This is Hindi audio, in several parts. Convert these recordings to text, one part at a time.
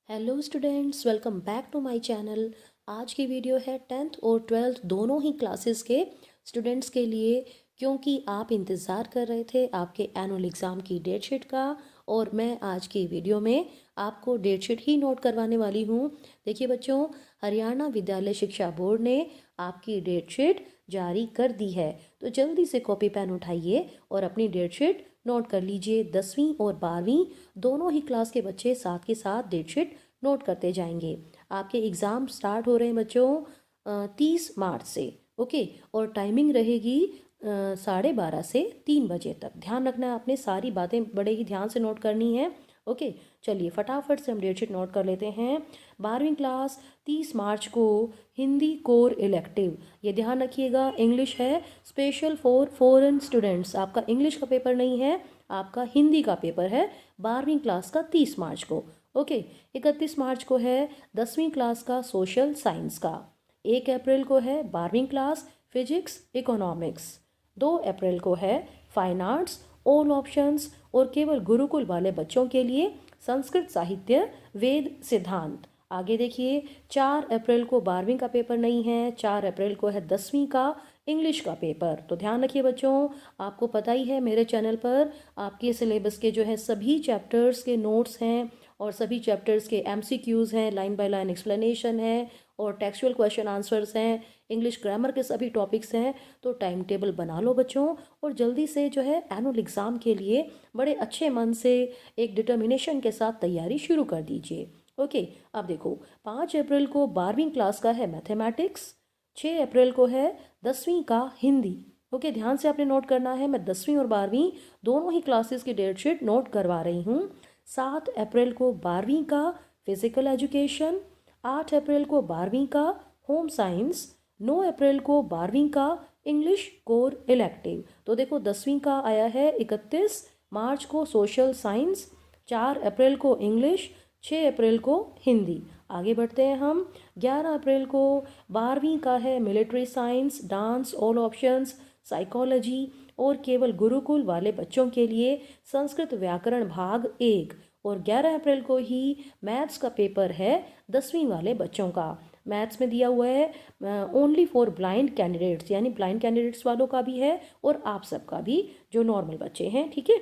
Hello students, welcome back to my channel. आज की वीडियो है 10th और 12th दोनों ही क्लासेस के स्टूडेंट्स के लिए, क्योंकि आप इंतज़ार कर रहे थे आपके एनुअल एग्ज़ाम की डेट शीट का। और मैं आज की वीडियो में आपको डेट शीट ही नोट करवाने वाली हूँ। देखिए बच्चों, हरियाणा विद्यालय शिक्षा बोर्ड ने आपकी डेट शीट जारी कर दी है, तो जल्दी से कॉपी पेन उठाइए और अपनी डेट शीट नोट कर लीजिए। 10वीं और 12वीं दोनों ही क्लास के बच्चे साथ के साथ डेट शीट नोट करते जाएंगे। आपके एग्ज़ाम स्टार्ट हो रहे हैं बच्चों 30 मार्च से। ओके, और टाइमिंग रहेगी 12:30 से 3 बजे तक। ध्यान रखना है, आपने सारी बातें बड़े ही ध्यान से नोट करनी है। ओके, चलिए फटाफट से हम डेट शीट नोट कर लेते हैं। 12वीं क्लास 30 मार्च को हिंदी कोर इलेक्टिव, ये ध्यान रखिएगा, इंग्लिश है स्पेशल फॉर फॉरेन स्टूडेंट्स। आपका इंग्लिश का पेपर नहीं है, आपका हिंदी का पेपर है 12वीं क्लास का 30 मार्च को। ओके, 31 मार्च को है 10वीं क्लास का सोशल साइंस का। 1 अप्रैल को है 12वीं क्लास फिजिक्स इकोनॉमिक्स। 2 अप्रैल को है फाइन आर्ट्स ऑल ऑप्शंस और केवल गुरुकुल वाले बच्चों के लिए संस्कृत साहित्य वेद सिद्धांत। आगे देखिए, 4 अप्रैल को 12वीं का पेपर नहीं है, 4 अप्रैल को है 10वीं का इंग्लिश का पेपर। तो ध्यान रखिए बच्चों, आपको पता ही है मेरे चैनल पर आपके सिलेबस के जो है सभी चैप्टर्स के नोट्स हैं और सभी चैप्टर्स के एमसीक्यूज़ हैं, लाइन बाय लाइन एक्सप्लेनेशन है और टेक्सचुअल क्वेश्चन आंसर्स हैं, इंग्लिश ग्रामर के सभी टॉपिक्स हैं। तो टाइम टेबल बना लो बच्चों और जल्दी से जो है एनुअल एग्ज़ाम के लिए बड़े अच्छे मन से एक डिटर्मिनेशन के साथ तैयारी शुरू कर दीजिए। ओके, अब देखो, 5 अप्रैल को 12वीं क्लास का है मैथमेटिक्स। 6 अप्रैल को है 10वीं का हिंदी। ओके, ध्यान से आपने नोट करना है, मैं 10वीं और 12वीं दोनों ही क्लासेस की डेट शीट नोट करवा रही हूँ। 7 अप्रैल को 12वीं का फिजिकल एजुकेशन। 8 अप्रैल को 12वीं का होम साइंस। 9 अप्रैल को 12वीं का इंग्लिश कोर इलेक्टिव। तो देखो, 10वीं का आया है 31 मार्च को सोशल साइंस, 4 अप्रैल को इंग्लिश, 6 अप्रैल को हिंदी। आगे बढ़ते हैं हम। 11 अप्रैल को 12वीं का है military science, dance all options, psychology और केवल गुरुकुल वाले बच्चों के लिए संस्कृत व्याकरण भाग 1। और 11 अप्रैल को ही मैथ्स का पेपर है 10वीं वाले बच्चों का। मैथ्स में दिया हुआ है ओनली फॉर ब्लाइंड कैंडिडेट्स, यानी ब्लाइंड कैंडिडेट्स वालों का भी है और आप सबका भी जो नॉर्मल बच्चे हैं। ठीक है,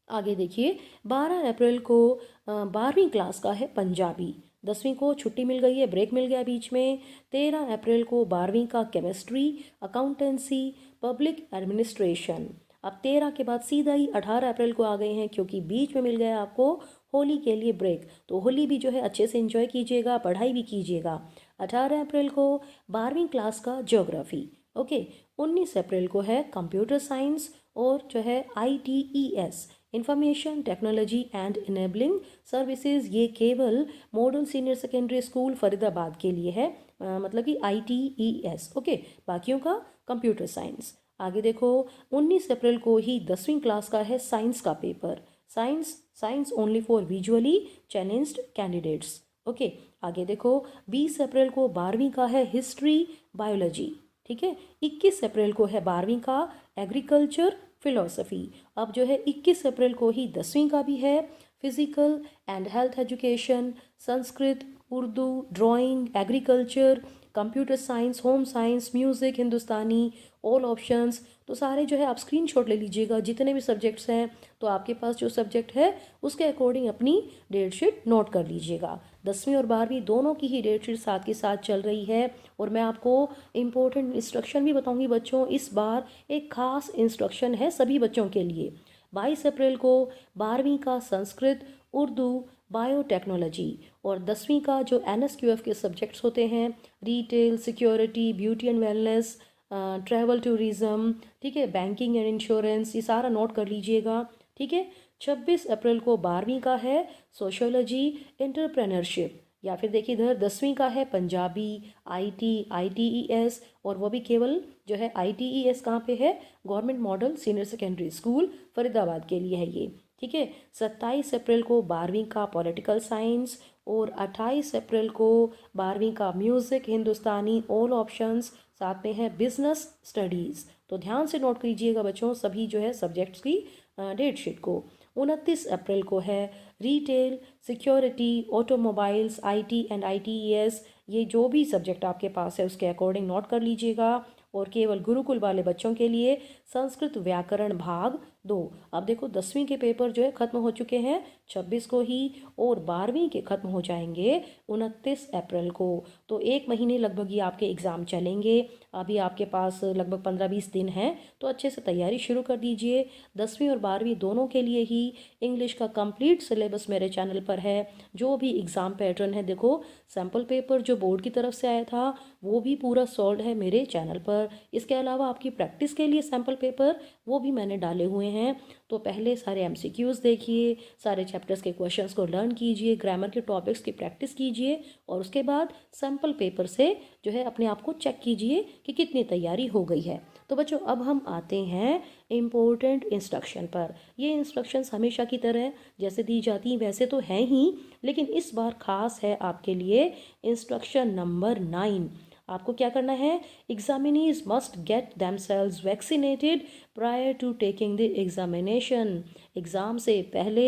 आगे देखिए, 12 अप्रैल को 12वीं क्लास का है पंजाबी। 10वीं को छुट्टी मिल गई है, ब्रेक मिल गया बीच में। 13 अप्रैल को 12वीं का केमिस्ट्री, अकाउंटेंसी, पब्लिक एडमिनिस्ट्रेशन। अब 13 के बाद सीधा ही 18 अप्रैल को आ गए हैं, क्योंकि बीच में मिल गया आपको होली के लिए ब्रेक। तो होली भी जो है अच्छे से एंजॉय कीजिएगा, पढ़ाई भी कीजिएगा। 18 अप्रैल को 12वीं क्लास का ज्योग्राफी। ओके, 19 अप्रैल को है कंप्यूटर साइंस और जो है ITES, information technology and enabling services. ये केवल model senior secondary school Faridabad के लिए है, मतलब कि ITES। ओके, बाकियों का कंप्यूटर साइंस। आगे देखो, 19 अप्रैल को ही 10वीं क्लास का है साइंस का paper. Science science only for visually challenged candidates. Okay, आगे देखो, 20 अप्रैल को 12वीं का है हिस्ट्री बायोलॉजी। ठीक है, 21 अप्रैल को है 12वीं का एग्रीकल्चर फिलोसफी। अब जो है 21 अप्रैल को ही 10वीं का भी है physical and health education, Sanskrit, Urdu, drawing, agriculture, computer science, home science, music, Hindustani, all options. तो सारे जो है आप स्क्रीनशॉट ले लीजिएगा, जितने भी सब्जेक्ट्स हैं। तो आपके पास जो सब्जेक्ट है उसके अकॉर्डिंग अपनी डेट शीट नोट कर लीजिएगा। 10वीं और 12वीं दोनों की ही डेट शीट साथ के साथ चल रही है। और मैं आपको इम्पोर्टेंट इंस्ट्रक्शन भी बताऊंगी बच्चों। इस बार एक खास इंस्ट्रक्शन है सभी बच्चों के लिए। 22 अप्रैल को 12वीं का संस्कृत, उर्दू, बायोटेक्नोलॉजी और 10वीं का जो NSQF के सब्जेक्ट्स होते हैं, retail, security, beauty and wellness, travel tourism, ठीक है, बैंकिंग एंड इंश्योरेंस, ये सारा नोट कर लीजिएगा। ठीक है, 26 अप्रैल को 12वीं का है सोशियोलॉजी, एंटरप्रेन्योरशिप, या फिर देखिए इधर 10वीं का है पंजाबी, ITES। और वो भी केवल जो है ITES कहाँ पे है, government model senior secondary school Faridabad के लिए है ये। ठीक है, 27 अप्रैल को 12वीं का पॉलिटिकल साइंस और 28 अप्रैल को 12वीं का म्यूज़िक, हिंदुस्तानी, ऑल ऑप्शंस, साथ में है बिजनेस स्टडीज़। तो ध्यान से नोट कीजिएगा बच्चों सभी जो है सब्जेक्ट्स की डेट शीट को। 29 अप्रैल को है retail, security, automobiles, IT and ITES, ये जो भी सब्जेक्ट आपके पास है उसके अकॉर्डिंग नोट कर लीजिएगा। और केवल गुरुकुल वाले बच्चों के लिए संस्कृत व्याकरण भाग 2। अब देखो 10वीं के पेपर जो है ख़त्म हो चुके हैं 26 को ही, और 12वीं के ख़त्म हो जाएंगे 29 अप्रैल को। तो एक महीने लगभग ये आपके एग्ज़ाम चलेंगे। अभी आपके पास लगभग 15-20 दिन हैं, तो अच्छे से तैयारी शुरू कर दीजिए। 10वीं और 12वीं दोनों के लिए ही इंग्लिश का कंप्लीट सिलेबस मेरे चैनल पर है। जो भी एग्ज़ाम पैटर्न है, देखो सैम्पल पेपर जो बोर्ड की तरफ से आया था वो भी पूरा सॉल्व है मेरे चैनल पर। इसके अलावा आपकी प्रैक्टिस के लिए सैम्पल पेपर वो भी मैंने डाले हुए हैं। तो पहले सारे एमसीक्यूज़ देखिए, सारे चैप्टर्स के क्वेश्चंस को लर्न कीजिए, ग्रामर के टॉपिक्स की प्रैक्टिस कीजिए, और उसके बाद सैम्पल पेपर से जो है अपने आप को चेक कीजिए कि कितनी तैयारी हो गई है। तो बच्चों अब हम आते हैं इम्पोर्टेंट इंस्ट्रक्शन पर। ये इंस्ट्रक्शंस हमेशा की तरह जैसे दी जाती वैसे तो हैं ही, लेकिन इस बार खास है आपके लिए इंस्ट्रक्शन नंबर 9। आपको क्या करना है, examinees must get themselves vaccinated prior to taking the examination. Exam से पहले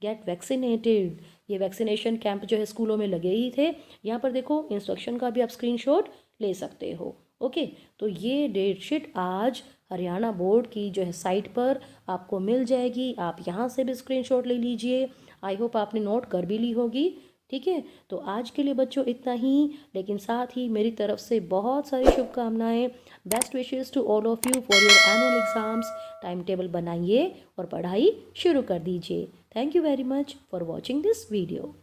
गेट वैक्सीनेटेड। ये वैक्सीनेशन कैंप जो है स्कूलों में लगे ही थे। यहाँ पर देखो इंस्ट्रक्शन का भी आप स्क्रीनशॉट ले सकते हो। ओके, तो ये डेट शीट आज हरियाणा बोर्ड की जो है साइट पर आपको मिल जाएगी। आप यहाँ से भी स्क्रीनशॉट ले लीजिए। आई होप आपने नोट कर भी ली होगी। ठीक है, तो आज के लिए बच्चों इतना ही, लेकिन साथ ही मेरी तरफ से बहुत सारी शुभकामनाएं। Best wishes to all of you for your annual exams. Time table बनाइए और पढ़ाई शुरू कर दीजिए। Thank you very much for watching this video.